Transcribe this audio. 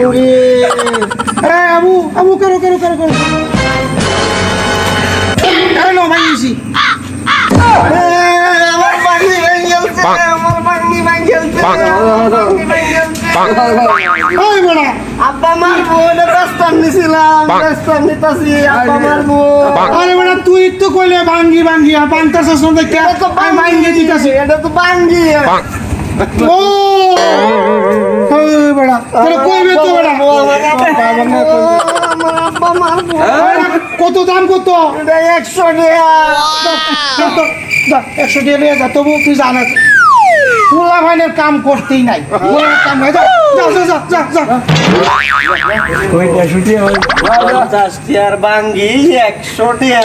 ভাঙ্গি আবু আবু করো করো করো করো নো ভাঙিছি আমার ভাঙ্গি ভাঙ্গেলছে আমার ভাঙ্গি ভাঙ্গেলছে ওই বড়া আব্বা মারবো এটা রাস্তার নিছিলাম রাস্তার নিতাছি আব্বা মারবো আরে বড়া তুই তো কইলে ভাঙ্গি ভাঙ্গি আর পান্তাছস না দেখে এটা তো আমি ভাঙ্গি দিতাছি এটা তো ভাঙ্গি ও ওই বড়া তোরা কইবে তো বড়া আমার আব্বা মারবো কত দাম কত এটা 100 টাকা 100 টাকা নিয়ে যা তবু তুই জানা পোলা ভাইনের কাম করতেই নাই কাম হয় যা যা যা যা যা আর ভাঙ্গি 100 টাকা